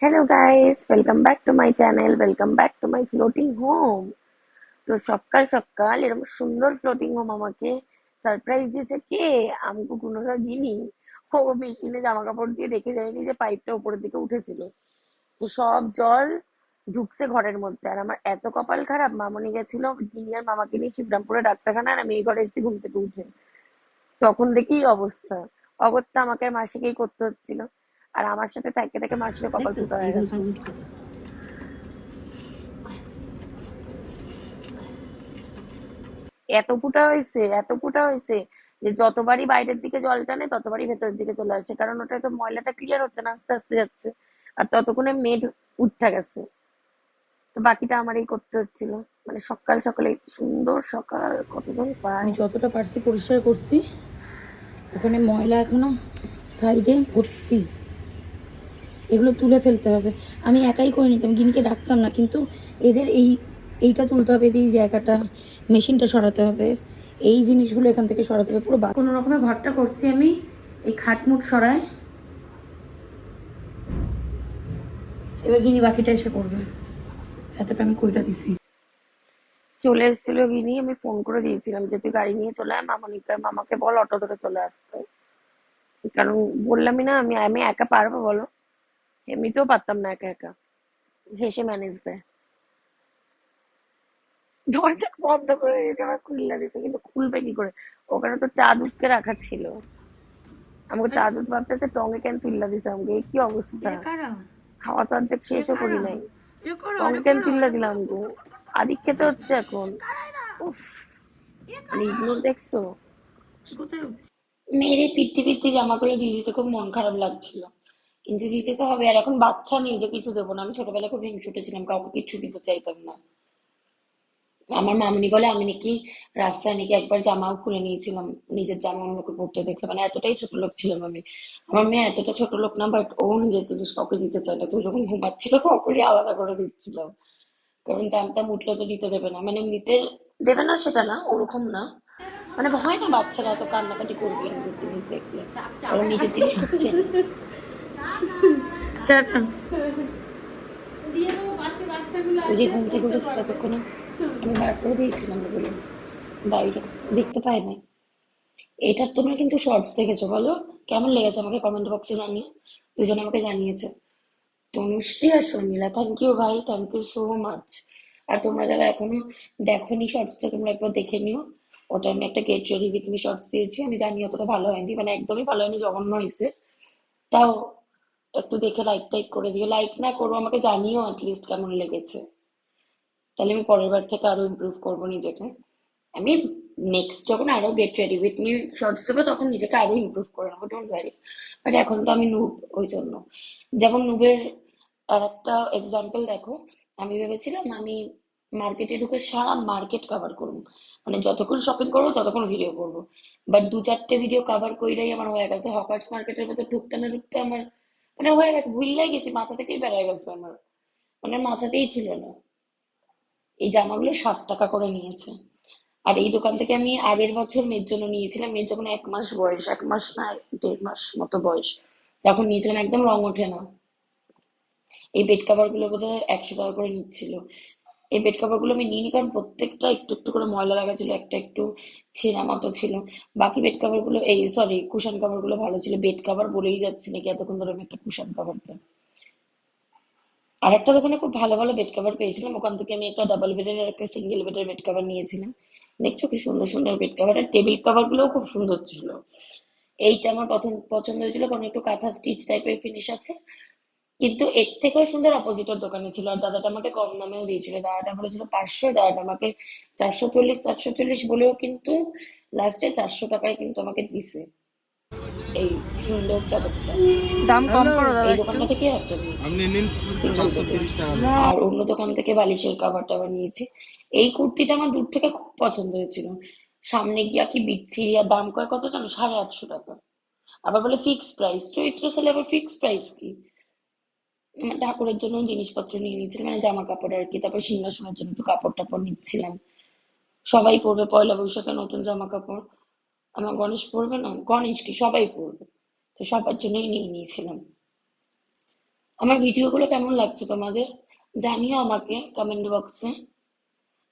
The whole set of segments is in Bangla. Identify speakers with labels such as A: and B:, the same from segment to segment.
A: Hello guys, welcome back to my channel, welcome back to my floating home. তো সকাল সকাল এরকম সুন্দর ফ্লোটিং হোম আমাকে সারপ্রাইজ দিয়েছে কে? আমকো কোনোটা দিইনি। ও মেশিনে জামা কাপড় দিয়ে দেখে যায়নি যে পাইপটা উপরের দিকে উঠেছিল। তো সব জল ঢুকছে ঘরের মধ্যে। আর আমার এত কপাল খারাপ, মামনি গেছিল গিনিয়ার মামাকে নিয়ে শিবরামপুরে ডাক্তারখানা, আর আমি এই ঘরে এসেছি ঘুম থেকে উঠে। তখন দেখি এই অবস্থা। অগত্যা আমাকে আর মাসিকেই করতে হচ্ছিল। আর আমার সাথে থেকে থেকে মাসির কপাল ফুটা হয়ে গেছে। এত ফুটা হয়েছে যে যতবারই বাইরের দিকে জল টানে ততবারই ভেতরের দিকে চলে আসে, কারণ ওটা তো ময়লাটা ক্লিয়ার হচ্ছে না, আস্তে আস্তে যাচ্ছে। আর ততক্ষণে মেড উঠে গেছে। তো বাকিটা আমারই করতে হচ্ছিল। মানে সকাল সকালে সুন্দর সকাল কতজন
B: আমি
A: পায়।
B: যতটা পারছি পরিষ্কার করছি। ওখানে ময়লা এখনো সাইডে ভর্তি, এগুলো তুলে ফেলতে হবে। আমি একাই করে নিতাম, গিনিকে ডাকতাম না, কিন্তু এদের এইটা তুলতে হবে, এই জায়গাটা, মেশিনটা সরাতে হবে, এই জিনিসগুলো এখান থেকে সরাতে হবে। পুরো কোনো রকমের ঘরটা করছি আমি। এই খাটমুট সরায়, এবার গিনি বাকিটা এসে করবে। এতটা আমি কইটা দিছি।
A: চলে এসেছিল গিনি, আমি ফোন করে দিয়েছিলাম যে তুই গাড়ি নিয়ে চলে আয়, মামাকে বল অটো ধরে চলে আসতে। কারণ বললামই না, আমি আমি একা পারবো বলো? এমনিতেও পারতাম না একা একা। হেসে ম্যানেজ দেয়। দরজা বন্ধ করে দিয়েছে, আবার খুললা দিয়েছে, কিন্তু খুলবে কি করে? ওখানে তো চা দুধকে রাখা ছিল। আমাকে চা
B: আরে
A: দুধ ভাবতেছে টঙে কেন তুললা দিছে আমাকে, এই কি অবস্থা!
B: এটা কারা?
A: খাওয়া তো অর্ধেক
B: এটা
A: শেষও করি
B: কারা?
A: নাই।
B: এটা করো,
A: টঙে
B: এটা
A: কেন
B: করো,
A: তুললা
B: এটা
A: দিলাম
B: করো।
A: গো? আদিক খেতে হচ্ছে এখন। উফ, মানে ইগনোর দেখছো?
B: কোথায় উঠছে? মেরে পিত্তি পিত্তি জামাগুলো দিয়ে দিতে খুব মন খারাপ লাগছিল, কিন্তু দিতে তো হবে। আর এখন বাচ্চা নেই যে কিছু দেবো না। আমি ছোটবেলায় খুব হিংসুটে ছিলাম, কাউকে কিছু দিতে চাইতাম না। আমার মামনি বলে আমি নাকি রাস্তায় নাকি একবার জামাও খুলে নিয়েছিলাম, নিজের জামা অন্যকে পরতে দেখে। মানে এতটাই ছোট লোক ছিলাম আমি। আমার মেয়ে এতটা ছোট লোক না, বাট ও নিজের জিনিস কাউকে দিতে চায় না। তো যখন ঘুমাচ্ছিল তখনই আলাদা করে দিচ্ছিলাম, কারণ জানতাম উঠলে তো দিতে দেবে না। মানে নিতে দেবে না সেটা না, ওরকম না। মানে হয় না বাচ্চারা এত কান্নাকাটি করবে নিজের জিনিস দেখলে, কারণ নিজের জিনিস খুব চেনে। টাটা। ওই যে ঘুম থেকে উঠেছিল ততক্ষণে আমি বার করে দিয়েছিলাম ওগুলো বাইরে, দেখতে পাই নাই। এটার তোমরা কিন্তু শর্টস দেখেছো, বলো কেমন লেগেছে আমাকে কমেন্ট বক্সে জানিও। দুজনে আমাকে জানিয়েছে, তনুশ্রী আর শর্মিলা, থ্যাংক ইউ ভাই, থ্যাংক ইউ সো মাচ। আর তোমরা যারা এখনো দেখোনি শর্টসটা, তোমরা একবার দেখে নিও। ওটা আমি একটা get ready with me shorts দিয়েছি। আমি জানি অতটা ভালো হয়নি, মানে একদমই ভালো হয়নি, জঘন্য হয়েছে। তাও একটু দেখে লাইক টাইক করে দিও। লাইক না করো, আমাকে জানিও অ্যাটলিস্ট কেমন লেগেছে। তাহলে আমি পরের বার থেকে আরো ইমপ্রুভ করবো নিজেকে। আমি নেক্সট যখন আরো get ready with me shorts দেবো তখন নিজেকে আরো ইমপ্রুভ করে নেবো, ডোন্ট ওয়ারি। বাট এখন তো আমি নুব, ওই জন্য। যেমন নুবের আর একটা এক্সাম্পল দেখো। আমি ভেবেছিলাম আমি মার্কেটে ঢুকে সারা মার্কেট কভার করবো, মানে যতক্ষণ শপিং করবো ততক্ষণ ভিডিও করবো। বাট দু চারটে ভিডিও কভার কইরাই আমার হয়ে গেছে। হকার্স মার্কেটের ভেতর ঢুকতে না ঢুকতে আমার মানে হয়ে গেছে, ভুললাই গেছি, মাথা থেকেই বেড়ায় গেছে আমার, মানে মাথাতেই ছিল না। এই জামাগুলো 60 টাকা করে নিয়েছে। আর এই দোকান থেকে আমি আগের বছর মেয়ের জন্য নিয়েছিলাম, মেয়ের যখন 1 মাস বয়স, 1 মাস না 1.5 মাস মতো বয়স, তখন নিয়েছিলাম, একদম রং ওঠে না। এই বেড কাভার গুলো বোধহয় 100 টাকা করে নিচ্ছিল। এই বেড কাভার গুলো আমি নিইনি, কারণ প্রত্যেকটা একটু একটু করে ময়লা লাগা ছিল, একটা একটু ছেঁড়া মতো ছিল। বাকি বেড কাভার গুলো, এই সরি কুশন কাভার গুলো ভালো ছিল। বেড কাভার বলেই যাচ্ছে নাকি এতক্ষণ ধরে আমি একটা কুশন কাভার। আর একটা দোকানে খুব ভালো ভালো বেড কভার পেয়েছিলাম, ওখান থেকে আমি একটা ডাবল বেডের আর একটা সিঙ্গেল বেডের বেড কভার নিয়েছিলাম। দেখছো কি সুন্দর সুন্দর বেড কভার, আর টেবিল কভার গুলোও খুব সুন্দর ছিল। এইটা আমার প্রথম পছন্দ হয়েছিল, কারণ একটু কাঁথা স্টিচ টাইপের ফিনিশ আছে। কিন্তু এর থেকেও সুন্দর অপোজিটের দোকানে ছিল, আর দাদাটা আমাকে কম দামেও দিয়েছিল। দাদাটা বলেছিল 500, দাদাটা আমাকে 440 বলেও কিন্তু লাস্টে 400 টাকায় কিন্তু আমাকে দিছে এই সুন্দর চাদরটা। দাম কম করো দাদা
A: এই
B: একটু।
A: দোকানটা থেকে একটা নিয়েছি
C: আপনি নিন
A: সিঙ্গেল বেডের।
C: 430 টাকা
A: আর অন্য দোকান থেকে বালিশের কাভার টাভার নিয়েছি। এই কুর্তিটা আমার দূর থেকে খুব পছন্দ হয়েছিল। সামনে গিয়া কি বিচ্ছিরি, আর দাম কয় কত জানো? 850 টাকা। আবার বলে ফিক্স প্রাইস, চৈত্র সেলে আবার ফিক্স প্রাইস কি? আমার ঠাকুরের জন্য জিনিসপত্র নিয়ে নিয়েছিলাম, মানে জামা কাপড় আর কি। তারপর সিংহাসনের জন্য একটু কাপড় টাপড় নিচ্ছিলাম। সবাই পরবে পয়লা বৈশাখে নতুন জামা কাপড়। আমার গণেশ পরবে না, গণেশ কি সবাই পরবে, তো সবার জন্যই নিয়ে নিয়েছিলাম।
B: আমার ভিডিওগুলো কেমন লাগছে তোমাদের জানিও আমাকে কমেন্ট বক্সে।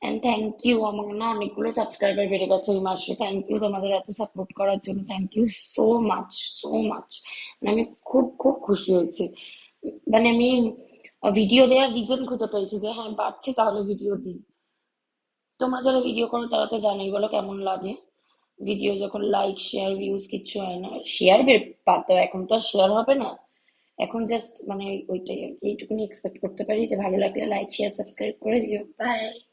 B: এন্ড থ্যাংক ইউ, আমার না অনেকগুলো সাবস্ক্রাইবার বেড়ে গেছে এই মাসে। থ্যাংক ইউ তোমাদের এত সাপোর্ট করার জন্য, thank you so much, so much. আমি খুব খুব খুশি হয়েছি। মানে আমি ভিডিও দেওয়ার রিজন খুঁজে পেয়েছি যে হ্যাঁ বাড়ছে, তাহলে ভিডিও দিই। তোমরা যারা ভিডিও করো তারা তো জানোই, বলো কেমন লাগে ভিডিও যখন লাইক শেয়ার ভিউজ কিচ্ছু হয় না। শেয়ার বাদ দাও, এখন তো আর শেয়ার হবে না। এখন জাস্ট মানে ওইটাই আর কি, এইটুকুনি এক্সপেক্ট করতে পারি যে ভালো লাগলে লাইক শেয়ার সাবস্ক্রাইব করে দিও। বাই।